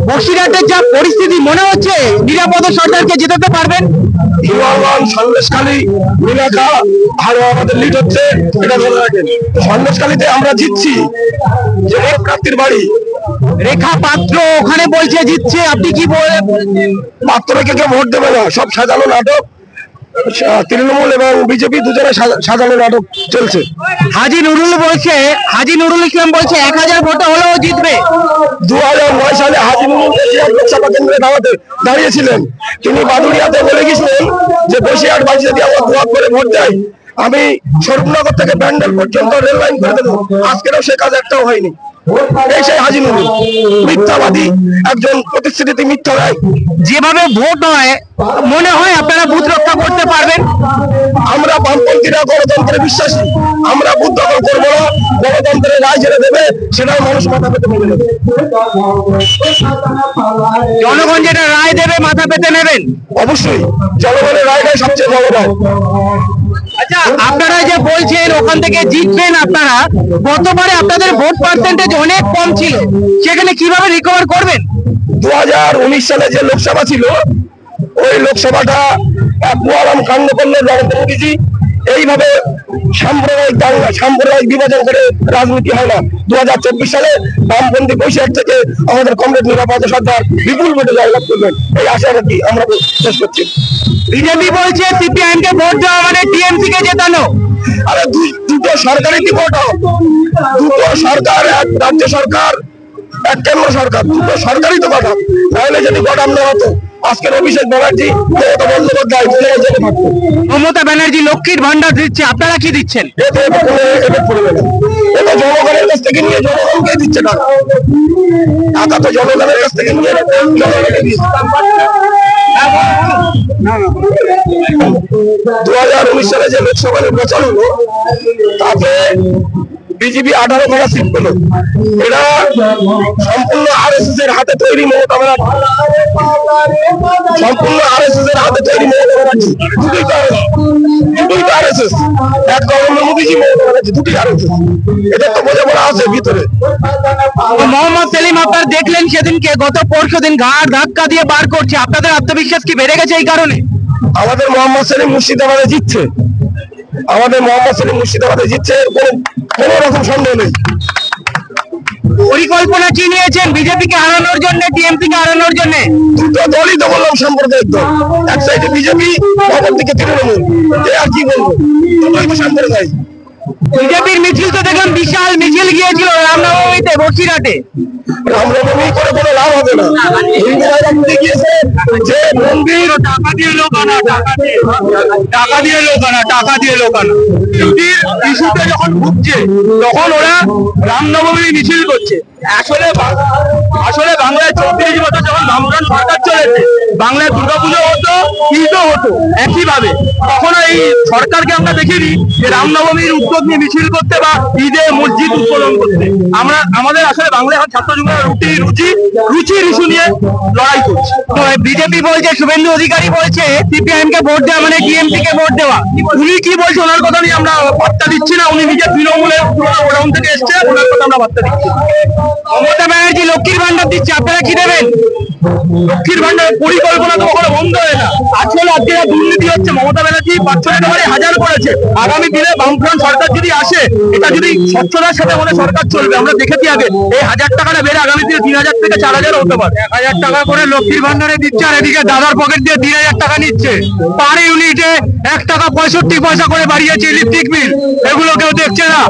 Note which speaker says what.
Speaker 1: বসিরহাটের যা পরিস্থিতি মনে হচ্ছে নিরাপদ সরকারকে জেতাতে পারবেন?
Speaker 2: সন্দেশখালী এলাকা আরো আমাদের লিড হচ্ছে, এটা বলে রাখেন। সন্দেশখালীতে আমরা জিতছি, যে প্রার্থীর বাড়ি
Speaker 1: রেখা পাত্র ওখানে বলছে জিতছে, আপনি কি বলেন?
Speaker 2: পাত্রকে কেউ ভোট দেবে না, সব সাজানো নাটক। তৃণমূল এবং বিজেপি দুজনে সাজানো নাটক চলছে।
Speaker 1: হাজী নুরুল ইসলাম বলছে 1000 ভোটে হলেও জিতবে।
Speaker 2: 2009 সালে হাজী নুরুল লোকসভা কেন্দ্রে দাঁড়িয়েছিলেন। তিনি বাদুড়িয়াতে বলে গেছিলেন যে বসিরহাট বাসী যদি আমার দোয়া করে ভোট দেয়, আমি স্বরূপনগর থেকে ব্যান্ডেল পর্যন্ত রেল লাইন করে দেবো। আজকেরও সে কাজ একটাও হয়নি। এই সেই হাজী নুরুল মিথ্যাবাদী, একজন প্রতিশ্রুতি মিথ্যা দেয়।
Speaker 1: যেভাবে ভোট হয় মনে হয় আপনারা বুথ রক্ষা করতে পারবেন?
Speaker 2: আমরা বামপন্থীরা গণতন্ত্রে বিশ্বাসী, আমরা বুথ দখল করবো না। গণতন্ত্রের রায় ছেড়ে দেবে, সেটাও মানুষ মাথা পেতে মেনে নেবে।
Speaker 1: জনগণ যেটা রায় দেবে মাথা পেতে নেবেন?
Speaker 2: অবশ্যই, জনগণের রায়টাই সবচেয়ে বড় রায়।
Speaker 1: আচ্ছা, আপনারা যে বলছেন ওখান থেকে জিতবেন, আপনারা গতবারে আপনাদের ভোট পার্সেন্টেজ অনেক কম ছিল, সেখানে কিভাবে রিকভার করবেন?
Speaker 2: 2019 সালে যে লোকসভা ছিল, ওই লোকসভাটা পুয়ারাম কাণ্ড করলো নরেন্দ্র মোদীজি। এইভাবে সাম্প্রদায়িক বিভাজন করে রাজনীতি হয় না। 2024 সালে বামপন্থী বসিরহাট থেকে আমাদের কমরেড নিরাপদ সরকার বিপুল ভোটে জয়লাভ করবেন, এই আশা রাখি আমরা শেষ করছি।
Speaker 1: বিজেপি বলছে সিপিআইএম কে ভোট দেওয়া মানে টিএমসি কে জেতানো।
Speaker 2: আরে দুটো সরকারি ভোট, দুটো সরকার, এক রাজ্য সরকার, এক কেন্দ্র সরকার, দুটো সরকারই তো গঠন। নাহলে যদি গঠন না হতো, আজকের অভিষেক ব্যানার্জি, মমতা বন্দ্যোপাধ্যায়
Speaker 1: মমতা ব্যানার্জি লক্ষ্মীর ভান্ডার দিচ্ছে, আপনারা কি দিচ্ছেন?
Speaker 2: এটা জনগণের কাছ থেকে নিয়ে জনগণকে দিচ্ছে টাকা। টাকা তো জনগণের কাছ থেকে নিয়ে জনগণকে দিচ্ছে। 2019 সালে যে লোকসভা নির্বাচন হলো, তাতে বিজেপি 18টা সিট পেল। এরা সম্পূর্ণ আরএসএস এর হাতে তৈরি মমতা ব্যানার্জি, সম্পূর্ণ আরএসএস এর হাতে তৈরি মমতা ব্যানার্জি। দুটোই তো আরএসএস, এক নরেন্দ্র মোদীজি, মমতা ব্যানার্জি, দুটোই আরএসএস। এটা তো বোঝাপড়া আছে ভিতরে।
Speaker 1: মোহাম্মদ সেলিম আপনার দেখলেন সেদিনকে, গত পরশুদিন ঘাড় ধাক্কা দিয়ে বার করছে, আপনাদের আত্মবিশ্বাস কি বেড়ে গেছে এই কারণে?
Speaker 2: আমাদের মোহাম্মদ সেলিম মুর্শিদাবাদে জিতছে, কোনো রকম সন্দেহ নেই।
Speaker 1: পরিকল্পনা কি নিয়েছেন বিজেপি কে হারানোর জন্য, টিএমসি কে হারানোর জন্য?
Speaker 2: দুটো দলই তো বললাম সাম্প্রদায়িক দল, এক সাইডে বিজেপি, অপরদিকে তৃণমূল। আর কি বলবো, দুটোই তো সাম্প্রদায়িক।
Speaker 1: বিজেপির মিছিল তো দেখলাম, বিশাল মিছিল গিয়েছিল রামনবমীতে বসিরহাটে।
Speaker 2: রামনবমী করে কোনো লাভ হবে না। হিন্দুরা রাখতে গিয়েছে যে মন্দির,
Speaker 1: টাকা দিয়ে লোক আনা, টাকা দিয়ে লোক আনা। ইস্যুতে যখন ভুগছে, তখন ওরা রামনবমী মিছিল করছে। আসলে বাংলায় 34 বছর যখন বামফ্রন্ট সরকার চলেছে, বাংলায় দুর্গাপুজো হতো, ঈদও হতো একইভাবে। কখনো এই সরকারকে আমরা দেখিনি যে রামনবমীর উদ্যোগ নিয়ে মিছিল করতে বা ঈদে মসজিদ উদ্বোধন করতে। আমাদের আসলে বাংলায় এখন ছাত্র যুবরা রুচির ইস্যু নিয়ে লড়াই করছে। বিজেপি বলছে, শুভেন্দু অধিকারী বলছে সিপিআইএম কে ভোট দেওয়া মানে টিএমসি কে ভোট দেওয়া। উনি কি বলছে ওনার কথা নিয়ে আমরা বার্তা দিচ্ছি না। উনি নিজের তৃণমূলের গোডাউন থেকে এসছে, ওনার কথা আমরা বার্তা দিচ্ছি। মমতা ব্যানার্জি লক্ষ্মীর ভান্ডার দিচ্ছে, আপনারা কি দেবেন? লক্ষ্মীর ভান্ডারের পরিকল্পনা তো কখনো বন্ধ হয় না। আসলে আজকে দুর্নীতি হচ্ছে, মমতা ব্যানার্জি 500 টাকা করে 1000 করেছে। আগামী দিনে বামফ্রন্ট সরকার যদি আসে, এটা যদি স্বচ্ছতার সাথে আমাদের সরকার চলবে। আমরা দেখেছি আগে এই 1000 টাকাটা বেড়ে আগামী দিনে 3000 থেকে 4000 হতে পারে। 1000 টাকা করে লক্ষ্মীর ভান্ডারে দিচ্ছে, আর এদিকে দাদার পকেট দিয়ে 3000 টাকা নিচ্ছে। পার ইউনিটে 1 টাকা 65 পয়সা করে বাড়িয়েছে ইলেকট্রিক বিল, এগুলো কেউ দেখছে না।